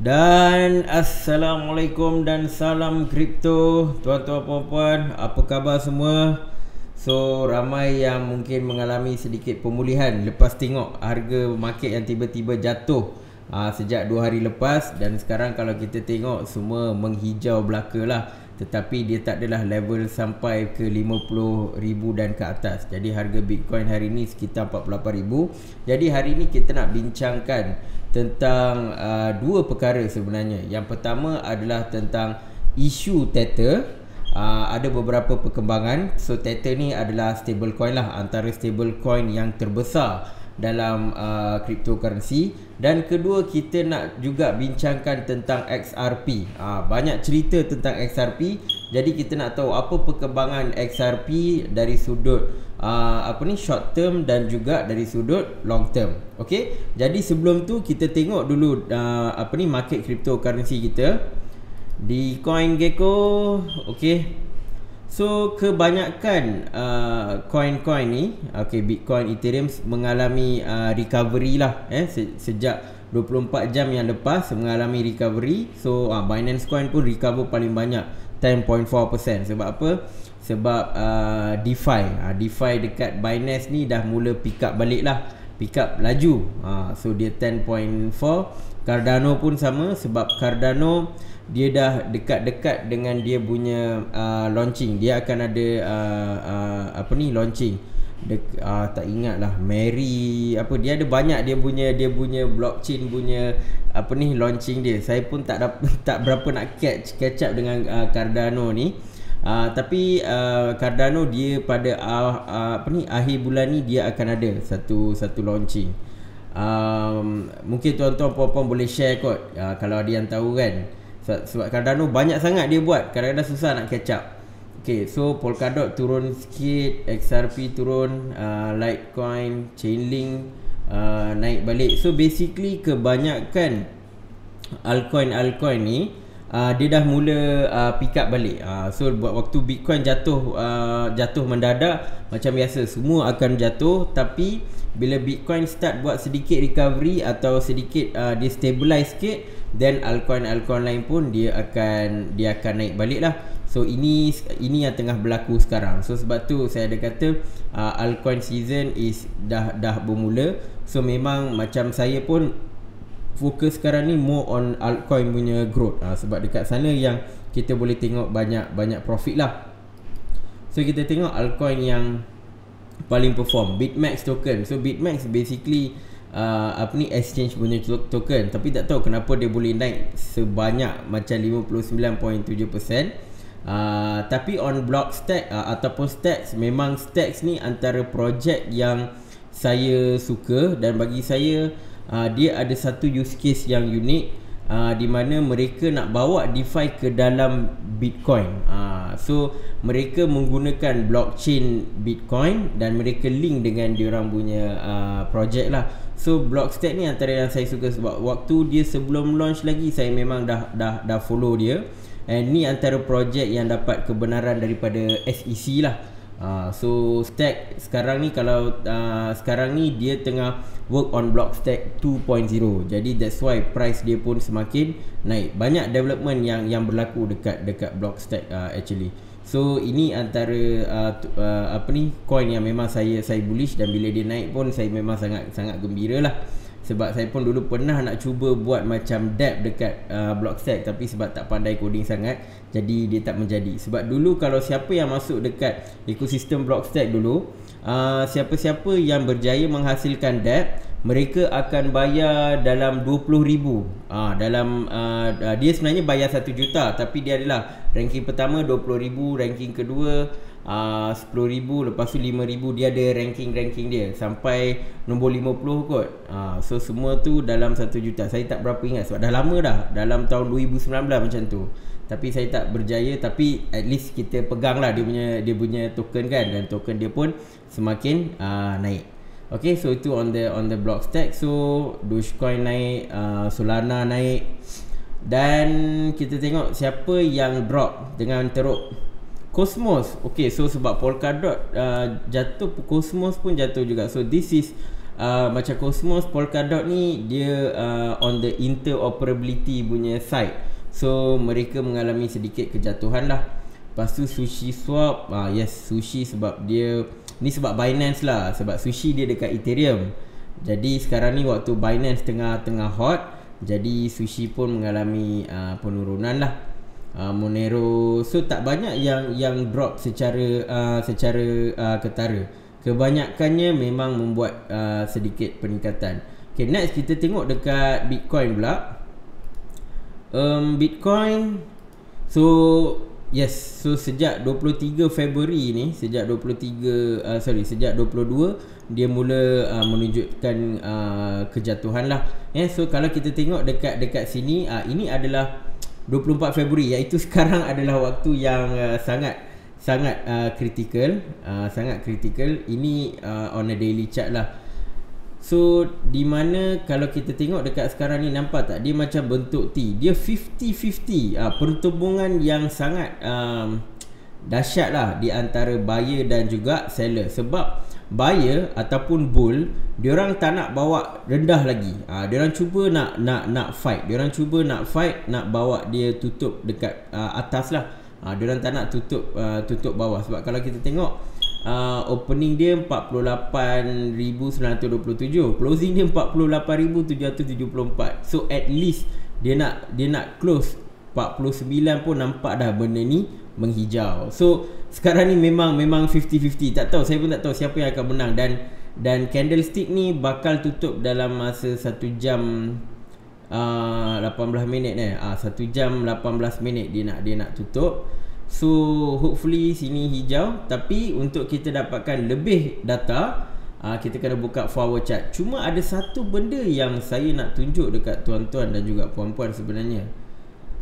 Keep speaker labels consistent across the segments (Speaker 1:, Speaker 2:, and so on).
Speaker 1: Dan Assalamualaikum dan salam kripto. Tuan-tuan puan-puan, apa khabar semua? So ramai yang mungkin mengalami sedikit pemulihan lepas tengok harga market yang tiba-tiba jatuh sejak 2 hari lepas. Dan sekarang kalau kita tengok semua menghijau belaka lah. Tetapi dia tak adalah level sampai ke 50,000 dan ke atas. Jadi harga Bitcoin hari ini sekitar 48,000. Jadi hari ini kita nak bincangkan tentang dua perkara sebenarnya. Yang pertama adalah tentang isu Tether. Ada beberapa perkembangan. So Tether ni adalah stablecoin lah, antara stablecoin yang terbesar dalam cryptocurrency. Dan kedua, kita nak juga bincangkan tentang XRP. Banyak cerita tentang XRP. Jadi kita nak tahu apa perkembangan XRP dari sudut short term dan juga dari sudut long term. Okey. Jadi sebelum tu kita tengok dulu market cryptocurrency kita di CoinGecko. Okey. So kebanyakan coin-coin ni, Bitcoin, Ethereum mengalami recovery lah sejak 24 jam yang lepas mengalami recovery. So Binance Coin pun recover paling banyak, 10.4%. Sebab apa? Sebab DeFi dekat Binance ni dah mula pick up balik lah, pick up laju. So dia 10.4. Cardano pun sama, sebab Cardano dia dah dekat-dekat dengan dia punya launching. Dia akan ada launching. Tak ingat lah, Mary dia ada banyak dia punya blockchain punya launching dia. Saya pun tak berapa nak catch up dengan Cardano ni. Tapi Cardano dia pada akhir bulan ni dia akan ada satu launching. Mungkin tuan-tuan puan-puan boleh share kot kalau ada yang tahu kan. Sebab Cardano banyak sangat dia buat, kadang-kadang susah nak catch up. Okay, so Polkadot turun sikit, XRP turun, Litecoin, Chainlink naik balik. So basically kebanyakan altcoin ni dia dah mula pick up balik. So waktu Bitcoin jatuh mendadak, macam biasa semua akan jatuh. Tapi bila Bitcoin start buat sedikit recovery atau sedikit dia stabilize sikit, then altcoin lain pun dia akan naik balik lah. So ini yang tengah berlaku sekarang. So sebab tu saya ada kata altcoin season dah bermula. So memang macam saya pun fokus sekarang ni more on altcoin punya growth. Sebab dekat sana yang kita boleh tengok banyak profit lah. So kita tengok altcoin yang paling perform, BitMax token. So BitMax basically exchange punya token, tapi tak tahu kenapa dia boleh naik sebanyak macam 59.7%. Tapi on Blockstack ataupun Stacks, memang Stacks ni antara projek yang saya suka. Dan bagi saya dia ada satu use case yang unik, di mana mereka nak bawa DeFi ke dalam Bitcoin. So mereka menggunakan blockchain Bitcoin dan mereka link dengan diorang punya projek lah. So Blockstack ni antara yang saya suka, sebab waktu dia sebelum launch lagi saya memang dah follow dia. And ni antara projek yang dapat kebenaran daripada SEC lah. So Stack sekarang ni, kalau sekarang ni dia tengah work on Blockstack 2.0. Jadi that's why price dia pun semakin naik. Banyak development yang berlaku dekat Blockstack actually. So ini antara coin yang memang saya bullish. Dan bila dia naik pun saya memang sangat gembira lah. Sebab saya pun dulu pernah nak cuba buat macam dApp dekat Blockstack, tapi sebab tak pandai coding sangat, jadi dia tak menjadi. Sebab dulu kalau siapa yang masuk dekat ekosistem Blockstack dulu, siapa-siapa yang berjaya menghasilkan dApp, mereka akan bayar dalam 20,000. Dia sebenarnya bayar 1 juta, tapi dia adalah ranking pertama 20,000, ranking kedua 10,000, lepas tu 5,000. Dia ada ranking dia sampai nombor 50 kot. So semua tu dalam 1 juta. Saya tak berapa ingat sebab dah lama dah, dalam tahun 2019 macam tu. Tapi saya tak berjaya. Tapi at least kita pegang lah dia punya token kan. Dan token dia pun semakin naik. Okay, so itu on the Blockstack. So Dogecoin naik, Solana naik. Dan kita tengok siapa yang drop dengan teruk. Cosmos. Okay, so sebab Polkadot jatuh, Cosmos pun jatuh juga. So this is macam Cosmos, Polkadot ni dia on the interoperability punya side. So mereka mengalami sedikit kejatuhan lah. Lepas tu SushiSwap, yes Sushi sebab dia ni sebab Binance lah, sebab Sushi dia dekat Ethereum. Jadi sekarang ni waktu Binance tengah hot, jadi Sushi pun mengalami penurunan lah. Monero, so tak banyak yang drop secara ketara. Kebanyakannya memang membuat sedikit peningkatan. Okay, next kita tengok dekat Bitcoin pula. Bitcoin, so yes, so sejak 23 Februari ni, sejak 22 dia mula menunjukkan kejatuhan lah. So kalau kita tengok dekat sini, ini adalah 24 Februari, iaitu sekarang adalah waktu yang sangat critical, sangat critical. Ini on a daily chart lah. So di mana kalau kita tengok dekat sekarang ni, nampak tak dia macam bentuk T, dia 50-50, pertembungan yang sangat dahsyat lah di antara buyer dan juga seller. Sebab buyer ataupun bull, diorang tak nak bawa rendah lagi. Diorang cuba nak fight. Diorang cuba nak fight, nak bawa dia tutup dekat atas lah. Diorang tak nak tutup bawah. Sebab kalau kita tengok opening dia 48,927, closing dia 48,774. So at least dia nak close 49 pun nampak dah benda ni menghijau. So sekarang ni memang 50-50. Tak tahu, saya pun tak tahu siapa yang akan menang. Dan candlestick ni bakal tutup dalam masa 1 jam 18 minit 1 jam 18 minit dia nak tutup. So hopefully sini hijau. Tapi untuk kita dapatkan lebih data, kita kena buka forward chart. Cuma ada satu benda yang saya nak tunjuk dekat tuan-tuan dan juga puan-puan sebenarnya.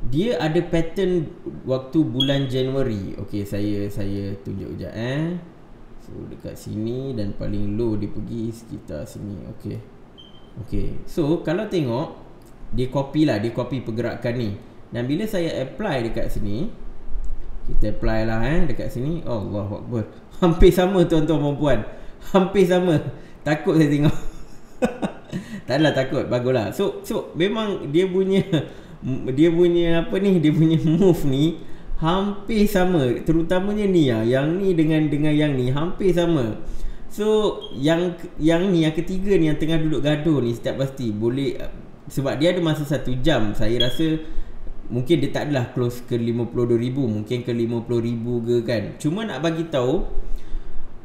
Speaker 1: Dia ada pattern waktu bulan Januari. Okey, saya tunjuk sekejap So dekat sini dan paling low dia pergi sekitar sini. Okey. So kalau tengok, dia copy pergerakan ni. Dan bila saya apply dekat sini, kita apply lah dekat sini. Allahuakbar. Hampir sama tuan-tuan puan-puan. Hampir sama. Takut saya tengok. Tak adalah takut, baguslah. So memang dia punya move ni hampir sama, terutamanya ni yang ni dengan yang ni hampir sama. So yang ni, yang ketiga ni, yang tengah duduk gaduh ni, setiap pasti boleh, sebab dia ada masa 1 jam. Saya rasa mungkin dia tak adalah close ke 52,000, mungkin ke 50,000 ke kan. Cuma nak bagi tahu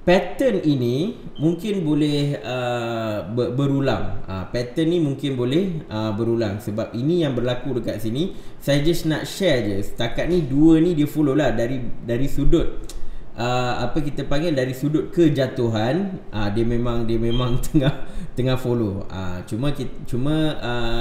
Speaker 1: pattern ini mungkin boleh berulang. Pattern ni mungkin boleh berulang. Sebab ini yang berlaku dekat sini. Saya just nak share je. Setakat ni dua ni dia follow lah dari sudut apa kita panggil, dari sudut kejatuhan. Dia memang tengah follow. Cuma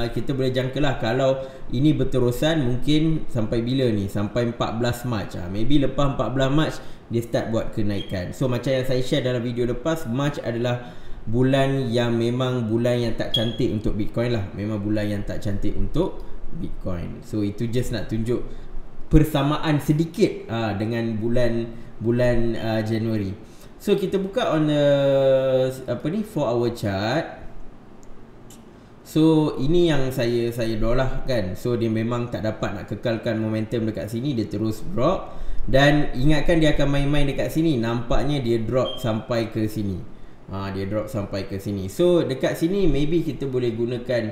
Speaker 1: kita boleh jangkalah kalau ini berterusan mungkin sampai bila ni? Sampai 14 Mac. Maybe lepas 14 Mac dia start buat kenaikan. So macam yang saya share dalam video lepas, Mac adalah bulan yang memang bulan yang tak cantik untuk Bitcoin lah. Memang bulan yang tak cantik untuk Bitcoin. So itu just nak tunjuk persamaan sedikit dengan bulan Januari. So kita buka on 4 hour chart. So ini yang saya draw lah kan. So dia memang tak dapat nak kekalkan momentum dekat sini, dia terus drop. Dan ingatkan dia akan main-main dekat sini. Nampaknya dia drop sampai ke sini. Dia drop sampai ke sini. So dekat sini maybe kita boleh gunakan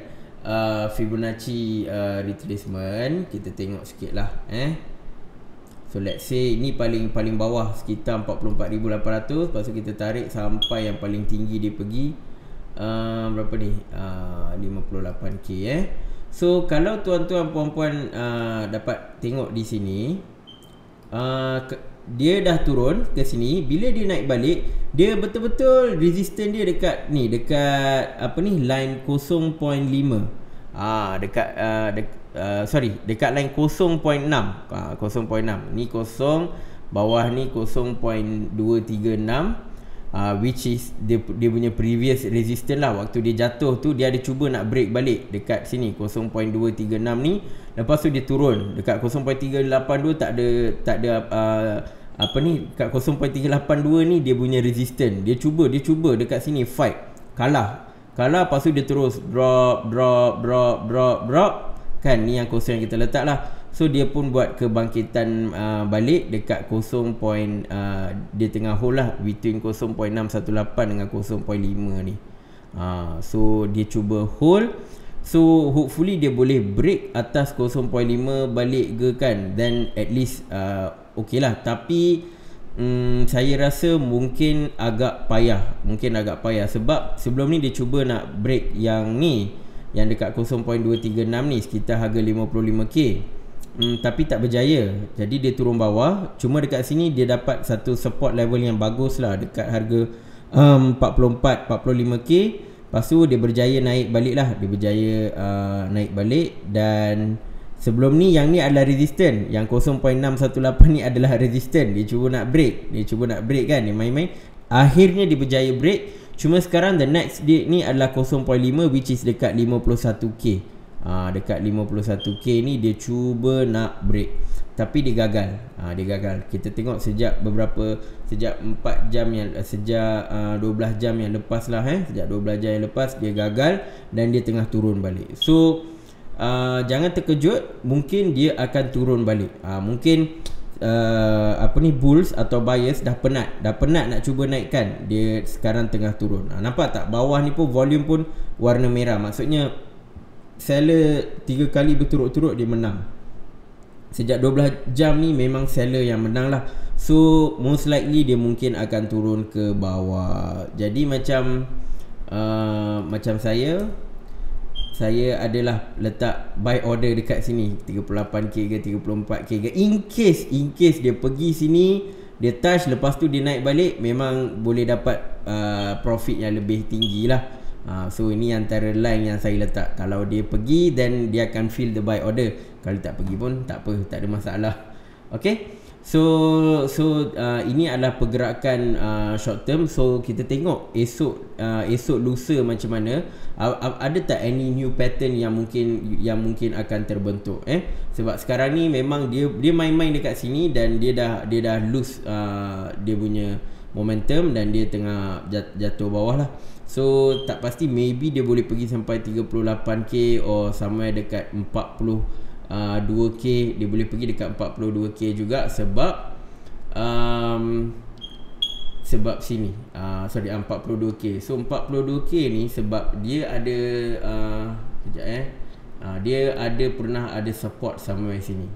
Speaker 1: Fibonacci retracement. Kita tengok sikit lah So let's say ini paling bawah sekitar 44,800. Lepas tu kita tarik sampai yang paling tinggi dia pergi berapa ni? 58k So kalau tuan-tuan puan-puan dapat tengok di sini, dia dah turun ke sini. Bila dia naik balik, dia betul-betul resistance dia dekat ni, dekat line 0.5. Dekat line 0.6. 0.6. Ni kosong, bawah ni 0.236. Which is dia punya previous resistance lah. Waktu dia jatuh tu, dia ada cuba nak break balik dekat sini 0.236 ni. Lepas tu dia turun dekat 0.382. tak ada dekat 0.382 ni dia punya resistance. Dia cuba dekat sini fight kalah lepas tu dia terus drop kan, ni yang kosong yang kita letak lah. So dia pun buat kebangkitan balik dekat dia tengah hold lah between 0.618 dengan 0.5 ni. So dia cuba hold, so hopefully dia boleh break atas 0.5 balik ke kan, then at least okay lah. Tapi saya rasa mungkin agak payah sebab sebelum ni dia cuba nak break yang ni, yang dekat 0.236 ni, sekitar harga 55k, tapi tak berjaya. Jadi dia turun bawah. Cuma dekat sini dia dapat satu support level yang bagus lah dekat harga 45k. Lepas tu dia berjaya naik balik lah, naik balik. Dan sebelum ni yang ni adalah resistance, yang 0.618 ni adalah resistance. Dia cuba nak break kan, dia main-main. Akhirnya dia berjaya break. Cuma sekarang the next date ni adalah 0.5, which is dekat 51k. Dekat 51k ni dia cuba nak break, tapi dia gagal. Kita tengok sejak 12 jam yang lepas lah, sejak 12 jam yang lepas dia gagal dan dia tengah turun balik. So jangan terkejut, mungkin dia akan turun balik. Mungkin bulls atau buyers dah penat nak cuba naikkan, dia sekarang tengah turun. Nampak tak, bawah ni pun volume pun warna merah, maksudnya seller 3 kali berturut-turut dia menang. Sejak 12 jam ni memang seller yang menang lah. So most likely dia mungkin akan turun ke bawah. Jadi macam saya adalah letak buy order dekat sini 38k ke 34k ke, in case dia pergi sini, dia touch, lepas tu dia naik balik, memang boleh dapat profit yang lebih tinggi lah. So ini antara line yang saya letak. Kalau dia pergi, then dia akan fill the buy order. Kalau tak pergi pun tak apa, tak ada masalah. Okay, so ini adalah pergerakan short term. So kita tengok esok lusa macam mana. Ada tak any new pattern yang mungkin akan terbentuk, sebab sekarang ni memang dia main-main dekat sini dan dia dah lose dia punya momentum dan dia tengah jatuh bawah lah. So tak pasti, maybe dia boleh pergi sampai 38k or somewhere dekat 42k. Dia boleh pergi dekat 42k juga sebab sini 42k. So 42k ni sebab dia ada dia pernah ada support somewhere sini.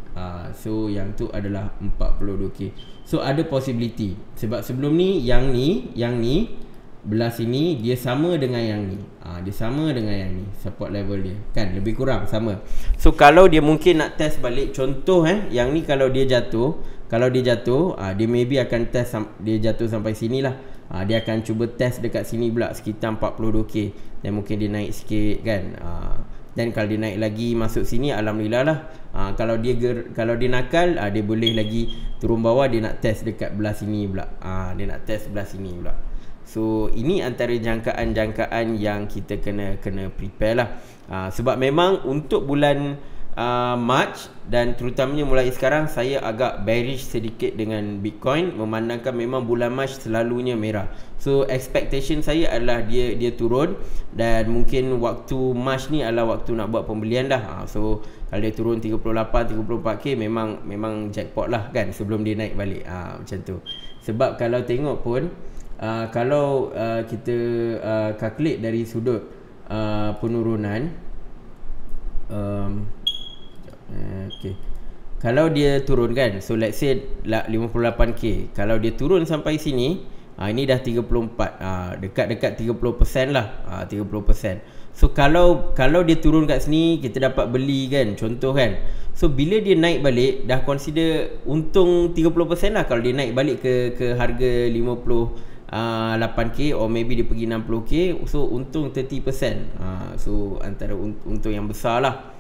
Speaker 1: So yang tu adalah 42k. So ada possibility sebab sebelum ni yang ni belah sini dia sama dengan yang ni. Dia sama dengan yang ni, support level dia kan lebih kurang sama. So kalau dia mungkin nak test balik, contoh yang ni kalau dia jatuh, dia maybe akan test, dia jatuh sampai sini lah. Dia akan cuba test dekat sini pula sekitar 42k, dan mungkin dia naik sikit kan. Dan kalau dia naik lagi masuk sini, alhamdulillah lah. Kalau dia nakal, dia boleh lagi turun bawah, dia nak test dekat belah sini pula. So ini antara jangkaan yang kita kena prepare lah. Sebab memang untuk bulan March dan terutamanya mulai sekarang, saya agak bearish sedikit dengan Bitcoin, memandangkan memang bulan March selalunya merah. So expectation saya adalah dia turun, dan mungkin waktu March ni adalah waktu nak buat pembelian dah. So kalau dia turun 38-34k memang jackpot lah kan, sebelum dia naik balik. Macam tu. Sebab kalau tengok pun, kalau kita calculate dari sudut penurunan, okay, kalau dia turun kan, so let's say 58k, kalau dia turun sampai sini, ini dah 34, dekat 30% lah, 30%. So kalau dia turun kat sini, kita dapat beli kan, contoh kan. So bila dia naik balik, dah consider untung 30% lah. Kalau dia naik balik ke harga 8k or maybe dia pergi 60k, so untung 30%. So antara untung yang besar lah.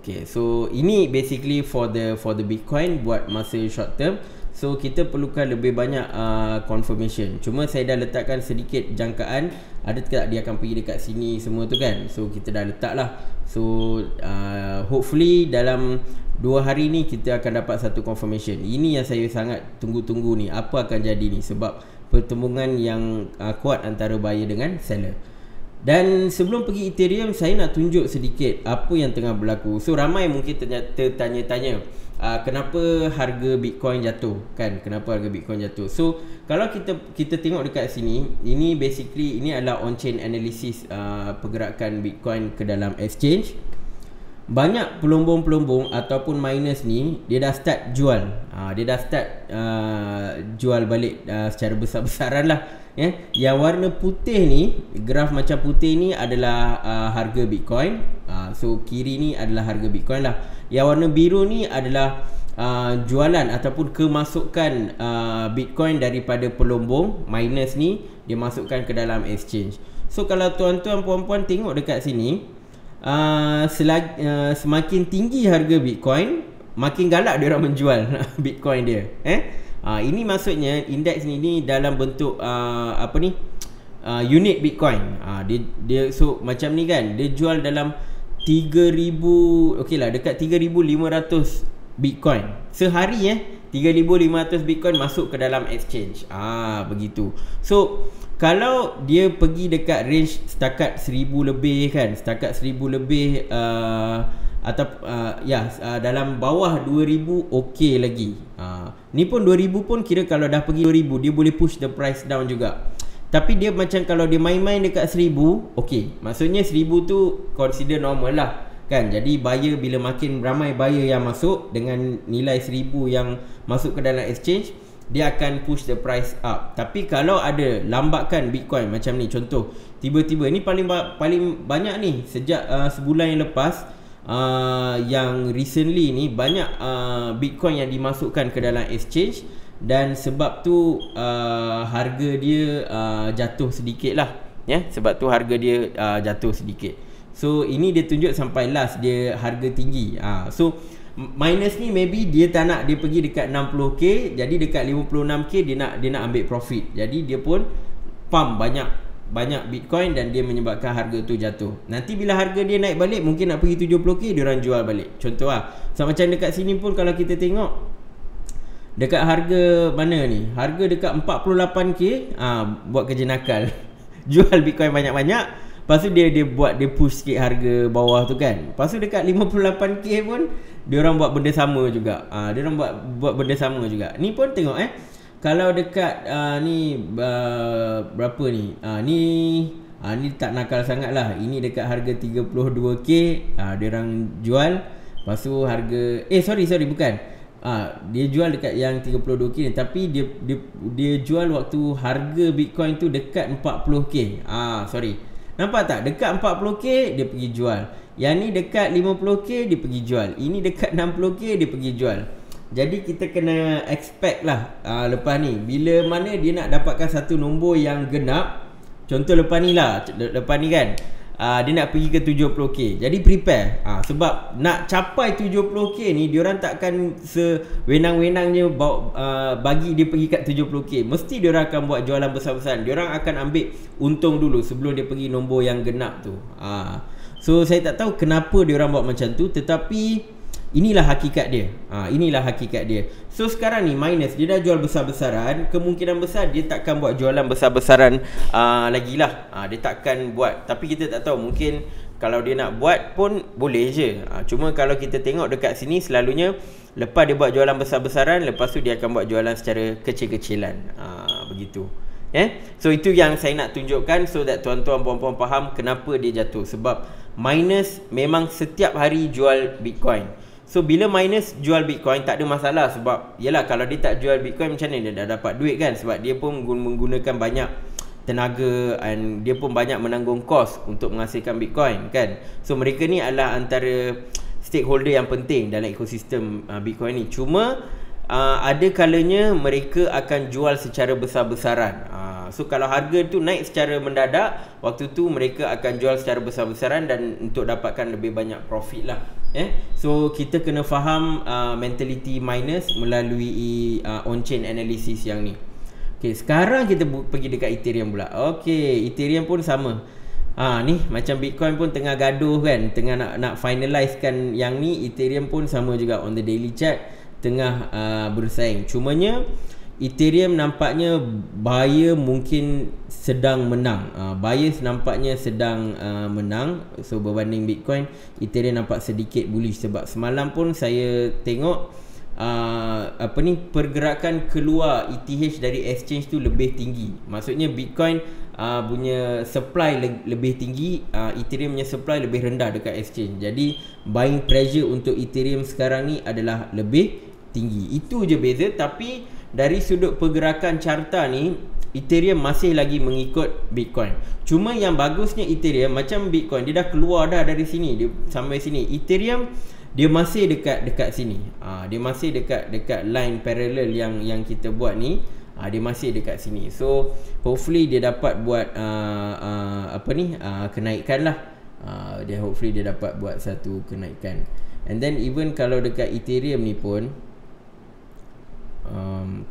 Speaker 1: Okay, so ini basically for the Bitcoin buat masa short term. So kita perlukan lebih banyak confirmation. Cuma saya dah letakkan sedikit jangkaan, ada tak dia akan pergi dekat sini semua tu kan. So kita dah letak lah. So hopefully dalam 2 hari ni kita akan dapat satu confirmation. Ini yang saya sangat tunggu-tunggu ni, apa akan jadi ni, sebab pertemuan yang kuat antara buyer dengan seller. Dan sebelum pergi Ethereum, saya nak tunjuk sedikit apa yang tengah berlaku. So ramai mungkin tertanya-tanya, kenapa harga Bitcoin jatuh kan? Kenapa harga Bitcoin jatuh? So kalau kita tengok dekat sini, ini basically ini adalah on-chain analysis pergerakan Bitcoin ke dalam exchange. Banyak pelombong-pelombong ataupun miners ni, dia dah start jual. Dia dah start jual balik secara besar-besaran lah. Yang warna putih ni, graf macam putih ni adalah harga Bitcoin. So kiri ni adalah harga Bitcoin lah. Yang warna biru ni adalah jualan ataupun kemasukan Bitcoin daripada pelombong miners ni, dia masukkan ke dalam exchange. So kalau tuan-tuan puan-puan tengok dekat sini, semakin tinggi harga Bitcoin, makin galak dia orang menjual Bitcoin dia. Ini maksudnya indeks ni dalam bentuk unit Bitcoin. Dia so macam ni kan, dia jual dalam 3,000, okeylah, dekat 3,500 Bitcoin sehari. 3,500 Bitcoin masuk ke dalam exchange. Begitu. So kalau dia pergi dekat range setakat 1,000 lebih kan, setakat 1,000 lebih atau dalam bawah 2,000 okey lagi. Ni pun 2,000 pun kira kalau dah pergi 2,000 dia boleh push the price down juga. Tapi dia macam kalau dia main-main dekat 1,000, okey. Maksudnya 1,000 tu consider normal lah kan. Jadi buyer, bila makin ramai buyer yang masuk dengan nilai 1,000 yang masuk ke dalam exchange, dia akan push the price up. Tapi kalau ada lambakan Bitcoin macam ni, contoh tiba-tiba ni paling banyak ni sejak sebulan yang lepas, yang recently ni banyak Bitcoin yang dimasukkan ke dalam exchange, dan sebab tu harga dia jatuh sedikit lah. Sebab tu harga dia jatuh sedikit. So ini dia tunjuk sampai last dia harga tinggi. So minus ni maybe dia tak nak dia pergi dekat 60k, jadi dekat 56k dia nak ambil profit. Jadi dia pun pump banyak Bitcoin dan dia menyebabkan harga tu jatuh. Nanti bila harga dia naik balik, mungkin nak pergi 70k, dia orang jual balik. Contoh lah. So macam dekat sini pun kalau kita tengok dekat harga mana ni? Harga dekat 48k, buat kerja nakal. Jual Bitcoin banyak-banyak. Lepas tu dia push sikit harga bawah tu kan. Lepas tu dekat 58k pun dia orang buat benda sama juga. Dia orang buat benda sama juga. Ni pun tengok kalau dekat ni berapa ni? Ni tak nakal sangat lah. Ini dekat harga 32k, dia orang jual. Lepas tu harga sorry bukan. Dia jual dekat yang 32k ni, tapi dia jual waktu harga Bitcoin tu dekat 40k. Sorry. Nampak tak? Dekat 40k dia pergi jual. Yang ni dekat 50k dia pergi jual. Ini dekat 60k dia pergi jual. Jadi kita kena expect lah lepas ni, bila mana dia nak dapatkan satu nombor yang genap. Contoh lepas ni lah, lepas ni kan, dia nak pergi ke 70k. Jadi prepare. Sebab nak capai 70k ni, diorang takkan sewenang-wenangnya bagi dia pergi kat 70k. Mesti diorang akan buat jualan besar-besaran. Diorang akan ambil untung dulu sebelum dia pergi nombor yang genap tu. So saya tak tahu kenapa diorang buat macam tu, tetapi inilah hakikat dia. Inilah hakikat dia. So sekarang ni miners dia dah jual besar-besaran, kemungkinan besar dia takkan buat jualan besar-besaran lagi lah. Dia takkan buat. Tapi kita tak tahu, mungkin kalau dia nak buat pun boleh je. Cuma kalau kita tengok dekat sini, selalunya lepas dia buat jualan besar-besaran, lepas tu dia akan buat jualan secara kecil-kecilan. Begitu. So itu yang saya nak tunjukkan, so that tuan-tuan puan-puan faham kenapa dia jatuh. Sebab miners memang setiap hari jual Bitcoin. So bila miners jual Bitcoin tak ada masalah, sebab yalah, kalau dia tak jual Bitcoin macam mana dia dah dapat duit kan? Sebab dia pun menggunakan banyak tenaga dan dia pun banyak menanggung kos untuk menghasilkan Bitcoin kan. So mereka ni adalah antara stakeholder yang penting dalam ekosistem Bitcoin ni. Cuma ada kalanya mereka akan jual secara besar-besaran. So kalau harga tu naik secara mendadak, waktu tu mereka akan jual secara besar-besaran dan untuk dapatkan lebih banyak profit lah. So kita kena faham mentality miners melalui on-chain analysis yang ni. Okay, sekarang kita pergi dekat Ethereum pula. Okay, Ethereum pun sama. Ni macam Bitcoin pun tengah gaduh kan, tengah nak finalizekan yang ni. Ethereum pun sama juga, on the daily chart tengah bersaing. Cumanya Ethereum nampaknya buyer mungkin sedang menang. Buyers nampaknya sedang menang. So berbanding Bitcoin, Ethereum nampak sedikit bullish sebab semalam pun saya tengok pergerakan keluar ETH dari exchange tu lebih tinggi. Maksudnya Bitcoin punya supply lebih tinggi, Ethereum punya supply lebih rendah dekat exchange. Jadi buying pressure untuk Ethereum sekarang ni adalah lebih tinggi. Itu je beza. Tapi dari sudut pergerakan carta ni, Ethereum masih lagi mengikut Bitcoin. Cuma yang bagusnya Ethereum, macam Bitcoin, dia dah keluar dah dari sini, dia sampai sini. Ethereum dia masih dekat sini. Dia masih dekat line parallel yang kita buat ni. Dia masih dekat sini. So hopefully dia dapat buat kenaikan lah. Dia hopefully dia dapat buat satu kenaikan. And then even kalau dekat Ethereum ni pun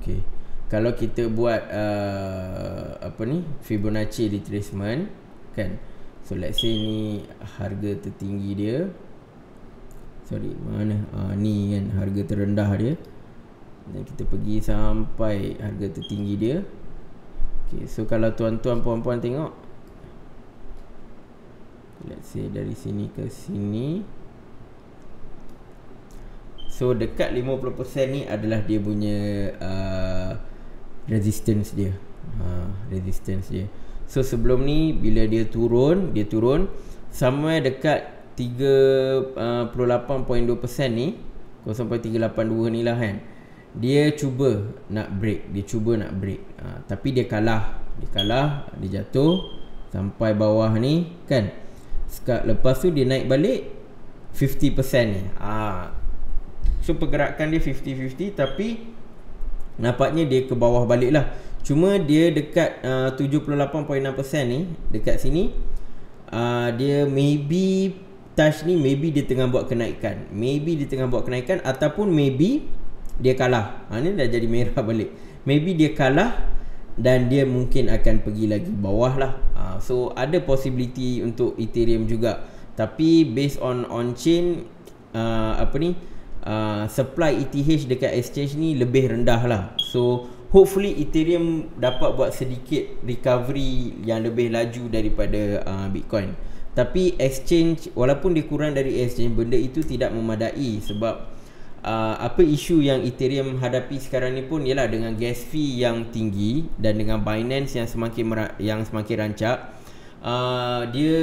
Speaker 1: okay, kalau kita buat Fibonacci retracement kan. So let's say ni harga tertinggi dia. Sorry, mana? Ni kan harga terendah dia. Dan kita pergi sampai harga tertinggi dia. Okay, so kalau tuan-tuan puan-puan tengok, let's say dari sini ke sini. So dekat 50% ni adalah dia punya resistance dia. Resistance dia. So sebelum ni bila dia turun somewhere dekat 38.2% ni, 0.382 ni lah kan. Dia cuba nak break, tapi dia kalah, dia jatuh sampai bawah ni kan. Lepas tu dia naik balik 50% ni. So pergerakan dia 50-50, tapi nampaknya dia ke bawah balik lah. Cuma dia dekat 78.6% ni, dekat sini dia maybe touch ni, maybe dia tengah buat kenaikan, ataupun maybe dia kalah. Ni dah jadi merah balik. Maybe dia kalah dan dia mungkin akan pergi lagi bawah lah. So ada possibility untuk Ethereum juga. Tapi based on chain supply ETH dekat exchange ni lebih rendah lah. So hopefully Ethereum dapat buat sedikit recovery yang lebih laju daripada Bitcoin. Tapi exchange, walaupun dia kurang dari exchange, benda itu tidak memadai. Sebab isu yang Ethereum hadapi sekarang ni pun ialah dengan gas fee yang tinggi dan dengan Binance yang semakin rancak. Dia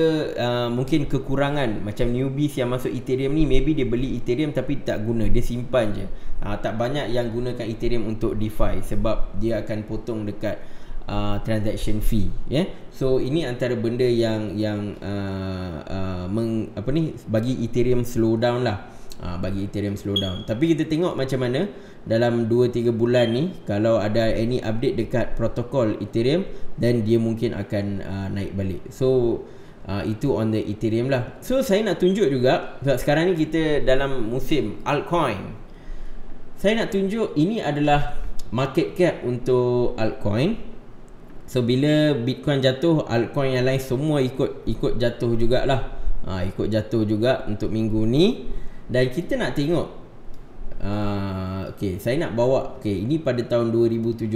Speaker 1: mungkin kekurangan. Macam newbies yang masuk Ethereum ni, maybe dia beli Ethereum tapi tak guna, dia simpan je. Tak banyak yang gunakan Ethereum untuk DeFi sebab dia akan potong dekat transaction fee, So ini antara benda yang bagi Ethereum slow down lah. Tapi kita tengok macam mana dalam 2-3 bulan ni, kalau ada any update dekat protokol Ethereum, dan dia mungkin akan naik balik. So itu on the Ethereum lah. So saya nak tunjuk juga, sebab sekarang ni kita dalam musim altcoin, saya nak tunjuk ini adalah market cap untuk altcoin. So bila Bitcoin jatuh, altcoin yang lain semua ikut jatuh jugalah. Ikut jatuh juga untuk minggu ni. Dan kita nak tengok, okay, saya nak bawa, okay, ini pada tahun 2017,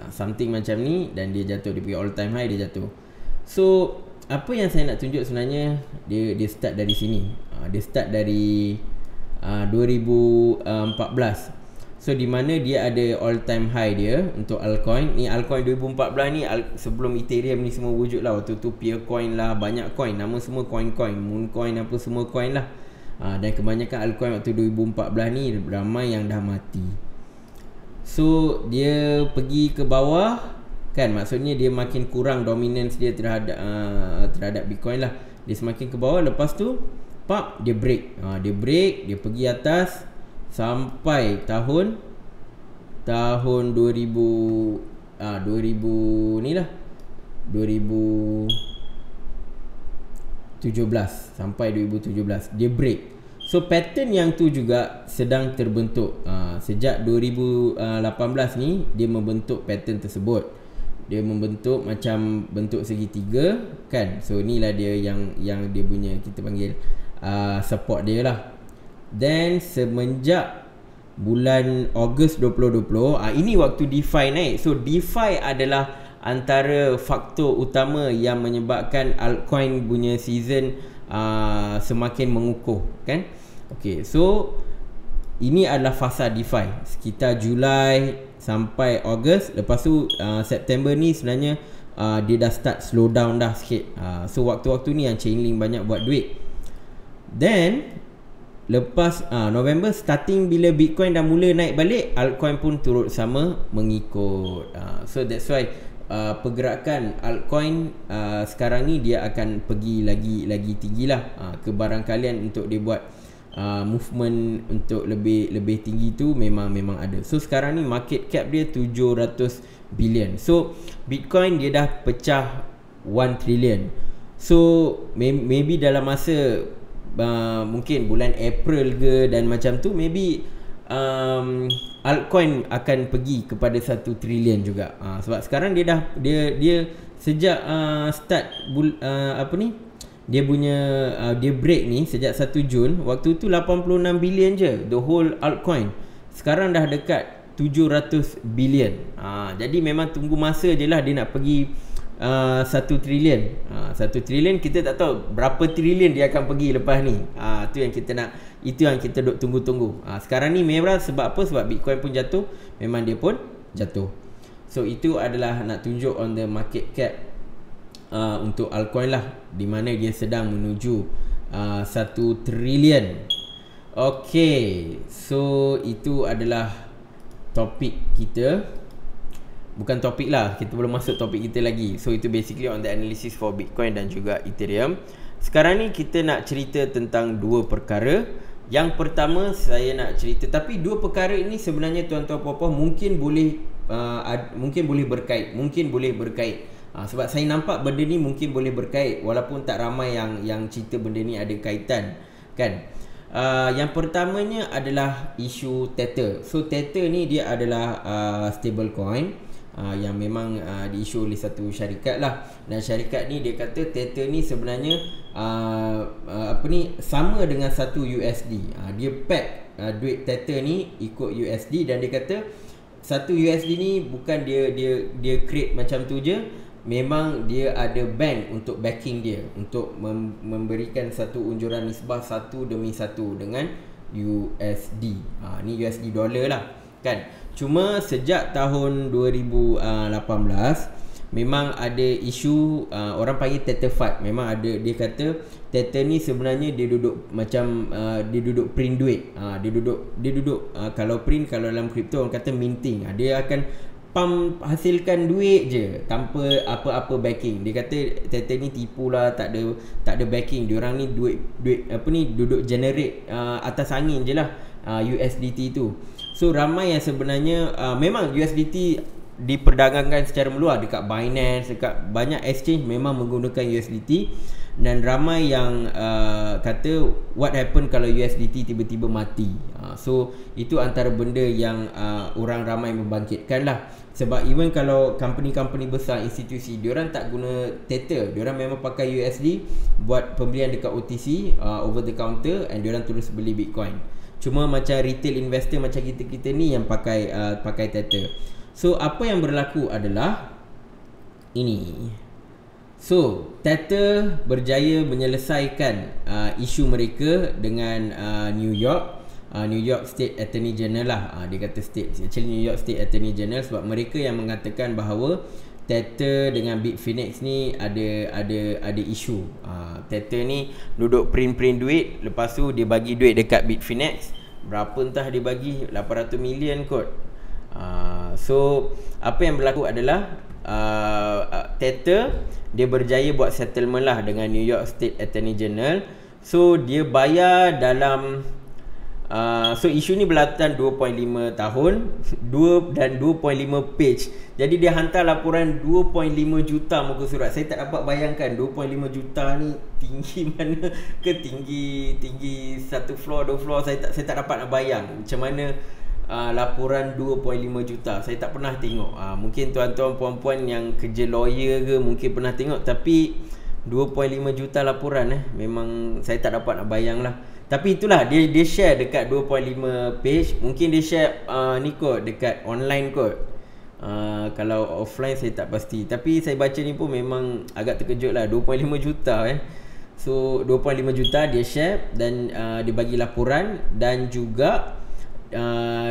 Speaker 1: something macam ni, dan dia jatuh, dia pergi all time high, dia jatuh. So apa yang saya nak tunjuk sebenarnya, dia start dari sini. Dia start dari 2014. So di mana dia ada all time high dia untuk altcoin. Ni altcoin 2014 ni, sebelum Ethereum ni semua wujud lah. Waktu tu Peercoin lah, banyak coin, nama semua coin-coin, Mooncoin, apa semua coin lah. Dan kebanyakan altcoin waktu 2014 ni ramai yang dah mati. So dia pergi ke bawah kan, maksudnya dia makin kurang dominance dia terhadap Bitcoin lah. Dia semakin ke bawah, lepas tu dia break. Dia pergi atas sampai tahun 2000 ni lah, 2017, sampai 2017 dia break. So pattern yang tu juga sedang terbentuk. Sejak 2018 ni dia membentuk pattern tersebut. Dia membentuk macam bentuk segitiga kan. So inilah dia yang dia punya, kita panggil support dia lah. Dan semenjak bulan Ogos 2020. Ini waktu DeFi naik. So DeFi adalah antara faktor utama yang menyebabkan altcoin punya season semakin mengukuh, kan? Okay, so ini adalah fasa DeFi sekitar Julai sampai Ogos. Lepas tu September ni sebenarnya dia dah start slow down dah sikit. So waktu-waktu ni yang Chainlink banyak buat duit. Then lepas November, starting bila Bitcoin dah mula naik balik, altcoin pun turut sama mengikut. So that's why pergerakan altcoin sekarang ni dia akan pergi lagi tinggi lah. Kebarang kalian untuk dia buat movement untuk lebih tinggi tu memang ada. So sekarang ni market cap dia 700 billion. So Bitcoin dia dah pecah 1 trillion. So maybe dalam masa mungkin bulan April ke dan macam tu, maybe altcoin akan pergi kepada 1 trilion juga. Sebab sekarang dia sejak start dia punya dia break ni sejak 1 Jun, waktu tu 86 billion je the whole altcoin. Sekarang dah dekat 700 billion. Jadi memang tunggu masa je lah dia nak pergi 1 trilion. 1 trilion kita tak tahu berapa trilion dia akan pergi lepas ni. Itu yang kita duk tunggu-tunggu. Sekarang ni merah sebab apa? Sebab Bitcoin pun jatuh, memang dia pun jatuh. So itu adalah nak tunjuk on the market cap untuk altcoin lah, di mana dia sedang menuju 1 trilion. Okay, so itu adalah topik kita. Bukan topik lah, kita belum masuk topik kita lagi. So itu basically on the analysis for Bitcoin dan juga Ethereum. Sekarang ni kita nak cerita tentang dua perkara. Yang pertama saya nak cerita, tapi dua perkara ini sebenarnya tuan-tuan puan-puan mungkin boleh berkait. Sebab saya nampak benda ni mungkin boleh berkait, walaupun tak ramai yang cerita benda ni ada kaitan, kan? Yang pertamanya adalah isu Tether. So Tether ni dia adalah stable coin yang memang diisu oleh satu syarikat lah. Dan syarikat ni dia kata Tether ni sebenarnya sama dengan satu USD. Dia pack duit Tether ni ikut USD, dan dia kata satu USD ni bukan dia create macam tu je. Memang dia ada bank untuk backing dia, untuk memberikan satu unjuran nisbah satu demi satu dengan USD. Ni USD dollar lah, kan. Cuma sejak tahun 2018 memang ada isu orang panggil Tether FUD. Memang ada, dia kata Tether ni sebenarnya dia duduk macam dia duduk print duit. Dia duduk kalau print, kalau dalam kripto orang kata minting. Dia akan pump, hasilkan duit je tanpa apa-apa backing. Dia kata Tether ni tipu lah, tak ada backing. Diorang ni duit duduk generate atas angin je lah USDT tu. So ramai yang sebenarnya memang USDT diperdagangkan secara meluas dekat Binance, dekat banyak exchange memang menggunakan USDT. Dan ramai yang kata what happen kalau USDT tiba-tiba mati. So itu antara benda yang orang ramai membangkitkan lah. Sebab even kalau company-company besar, institusi, diorang tak guna Tether, diorang memang pakai USD buat pembelian dekat OTC, over the counter, and diorang terus beli Bitcoin. Cuma macam retail investor macam kita ni yang pakai Tether. So apa yang berlaku adalah ini. So Tether berjaya menyelesaikan isu mereka dengan New York State Attorney General lah. Dia kata New York State Attorney General, sebab mereka yang mengatakan bahawa Tether dengan Bitfinex ni ada isu. Tether ni duduk print duit, lepas tu dia bagi duit dekat Bitfinex. Berapa entah dia bagi, 800 million kot. So apa yang berlaku adalah Tether dia berjaya buat settlement lah dengan New York State Attorney General. So dia bayar dalam so isu ni berlaku 2.5 tahun 2 dan 2.5 page. Jadi dia hantar laporan 2.5 juta muka surat. Saya tak dapat bayangkan 2.5 juta ni tinggi mana ke, tinggi satu floor, dua floor. Saya tak dapat nak bayang macam mana laporan 2.5 juta. Saya tak pernah tengok. Mungkin tuan-tuan puan-puan yang kerja lawyer ke mungkin pernah tengok, tapi 2.5 juta laporan memang saya tak dapat nak bayang lah. Tapi itulah dia share dekat 2.5 page. Mungkin dia share ni kot dekat online kot. Kalau offline saya tak pasti. Tapi saya baca ni pun memang agak terkejut lah, 2.5 juta So 2.5 juta dia share dan dia bagi laporan. Dan juga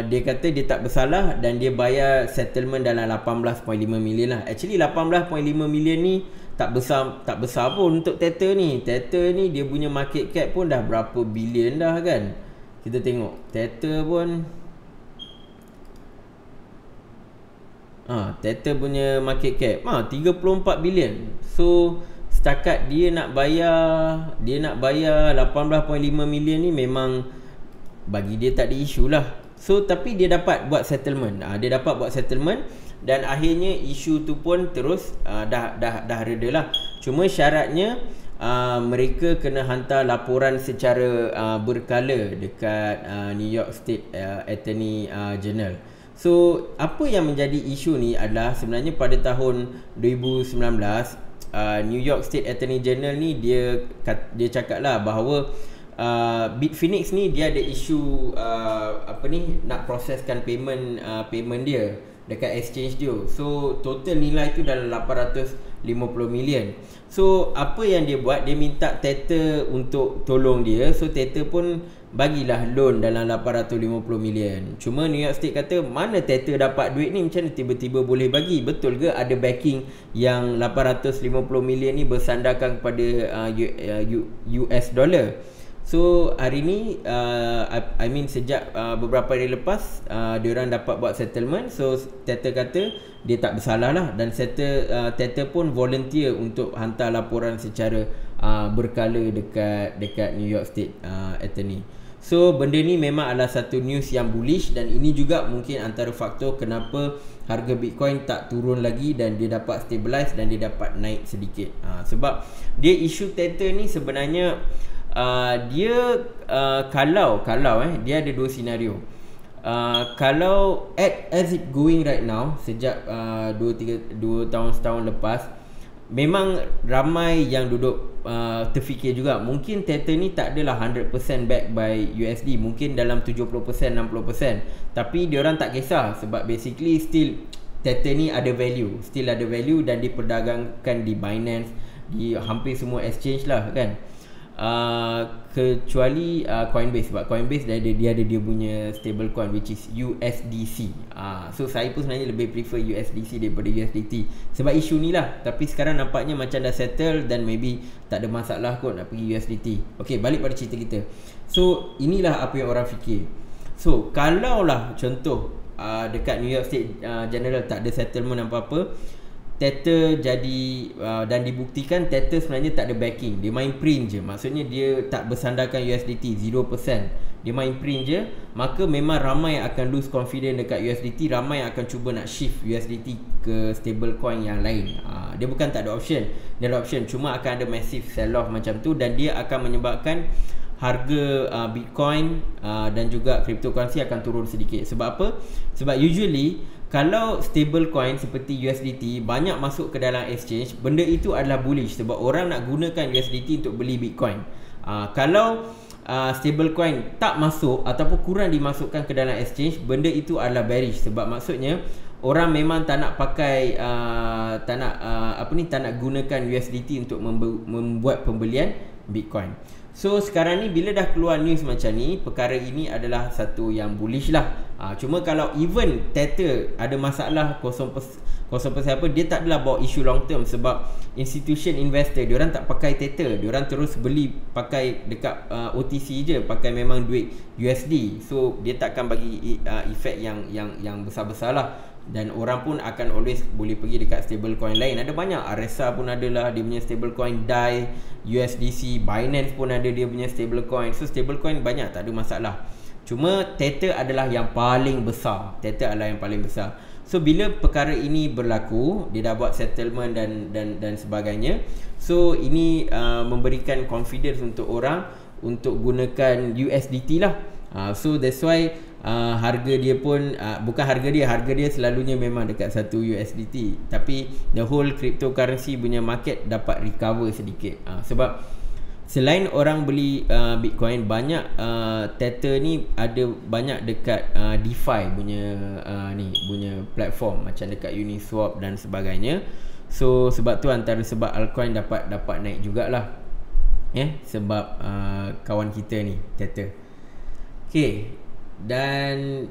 Speaker 1: dia kata dia tak bersalah dan dia bayar settlement dalam 18.5 million lah. Actually 18.5 million ni tak besar pun untuk Tether ni. Tether ni dia punya market cap pun dah berapa bilion dah kan. Kita tengok Tether pun Tether punya market cap 34 bilion. So setakat dia nak bayar 18.5 million ni, memang bagi dia tak ada isu lah. So tapi dia dapat buat settlement. Dan akhirnya isu tu pun terus dah reda lah. Cuma syaratnya mereka kena hantar laporan secara berkala dekat New York State Attorney General. So apa yang menjadi isu ni adalah sebenarnya pada tahun 2019 New York State Attorney General ni dia cakap lah bahawa Bitfinex ni dia ada isu nak proseskan payment dia dekat exchange dia. So total nilai tu dalam 850 million. So apa yang dia buat, dia minta Tether untuk tolong dia. So Tether pun bagilah loan dalam 850 million. Cuma New York State kata, mana Tether dapat duit ni, macam mana tiba-tiba boleh bagi? Betul ke ada backing yang 850 million ni bersandarkan kepada US dollar? So hari ni sejak beberapa hari lepas diorang dapat buat settlement. So Tether kata dia tak bersalah lah. Dan Tether pun volunteer untuk hantar laporan secara berkala dekat New York State Attorney. So benda ni memang adalah satu news yang bullish. Dan ini juga mungkin antara faktor kenapa harga Bitcoin tak turun lagi dan dia dapat stabilize dan dia dapat naik sedikit. Sebab dia isu Tether ni sebenarnya dia kalau dia ada dua senario. Kalau as it going right now, sejak 2 tahun lepas, memang ramai yang duduk terfikir juga mungkin Tether ni tak adalah 100% backed by USD, mungkin dalam 70%, 60%. Tapi diorang tak kisah sebab basically still Tether ni ada value, dan diperdagangkan di Binance, di hampir semua exchange lah kan. Kecuali Coinbase, sebab Coinbase dia ada dia punya stable coin which is USDC. So saya pun sebenarnya lebih prefer USDC daripada USDT sebab isu ni lah. Tapi sekarang nampaknya macam dah settle dan maybe tak ada masalah kot nak pergi USDT. Okay, balik pada cerita kita. So inilah apa yang orang fikir. So kalau lah contoh dekat New York State General tak ada settlement apa-apa, Tether jadi dan dibuktikan Tether sebenarnya tak ada backing, dia main print je. Maksudnya dia tak bersandarkan USDT 0%, dia main print je. Maka memang ramai akan lose confidence dekat USDT, ramai akan cuba nak shift USDT ke stable coin yang lain. Dia bukan tak ada option, dia ada option, cuma akan ada massive sell off macam tu. Dan dia akan menyebabkan harga Bitcoin dan juga cryptocurrency akan turun sedikit. Sebab apa? Sebab usually kalau stable coin seperti USDT banyak masuk ke dalam exchange, benda itu adalah bullish sebab orang nak gunakan USDT untuk beli Bitcoin. Kalau stable coin tak masuk ataupun kurang dimasukkan ke dalam exchange, benda itu adalah bearish sebab maksudnya orang memang tak nak pakai tak nak gunakan USDT untuk membuat pembelian Bitcoin. So sekarang ni bila dah keluar news macam ni, perkara ini adalah satu yang bullish lah. Cuma kalau even Tether ada masalah 0% apa, dia tak adalah bawa isu long term sebab institution investor diorang tak pakai Tether, diorang terus beli pakai dekat OTC je, pakai memang duit USD. So dia takkan bagi efek yang besar-besar lah. Dan orang pun akan always boleh pergi dekat stable coin lain. Ada banyak, RSA pun adalah dia punya stable coin, DAI, USDC, Binance pun ada dia punya stable coin. So stable coin banyak, tak ada masalah. Cuma Tether adalah yang paling besar. So bila perkara ini berlaku, dia dah buat settlement dan sebagainya. So ini memberikan confidence untuk orang untuk gunakan USDT lah. So that's why harga dia pun bukan harga dia selalunya memang dekat 1 USDT, tapi the whole cryptocurrency punya market dapat recover sedikit. Sebab selain orang beli Bitcoin, banyak Tether ni ada banyak dekat DeFi punya punya platform, macam dekat Uniswap dan sebagainya. So sebab tu antara sebab altcoin dapat naik jugalah, sebab kawan kita ni Tether. Okay, dan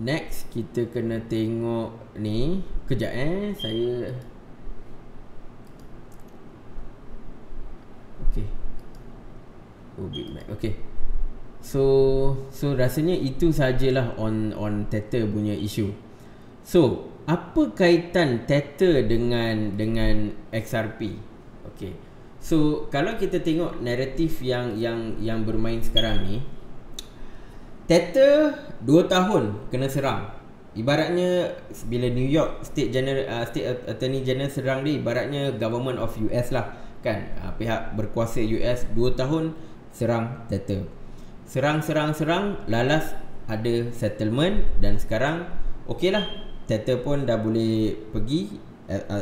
Speaker 1: next kita kena tengok ni. Kejap saya Big Mac. Okay, so rasanya itu sajalah on Tether punya isu. So apa kaitan Tether dengan XRP? Okay, so kalau kita tengok naratif yang bermain sekarang ni, Tether 2 tahun kena serang. Ibaratnya bila New York State Attorney General serang dia, ibaratnya government of US lah kan, pihak berkuasa US 2 tahun serang Tether. Serang, lalas ada settlement, dan sekarang okey lah, Tether pun dah boleh pergi,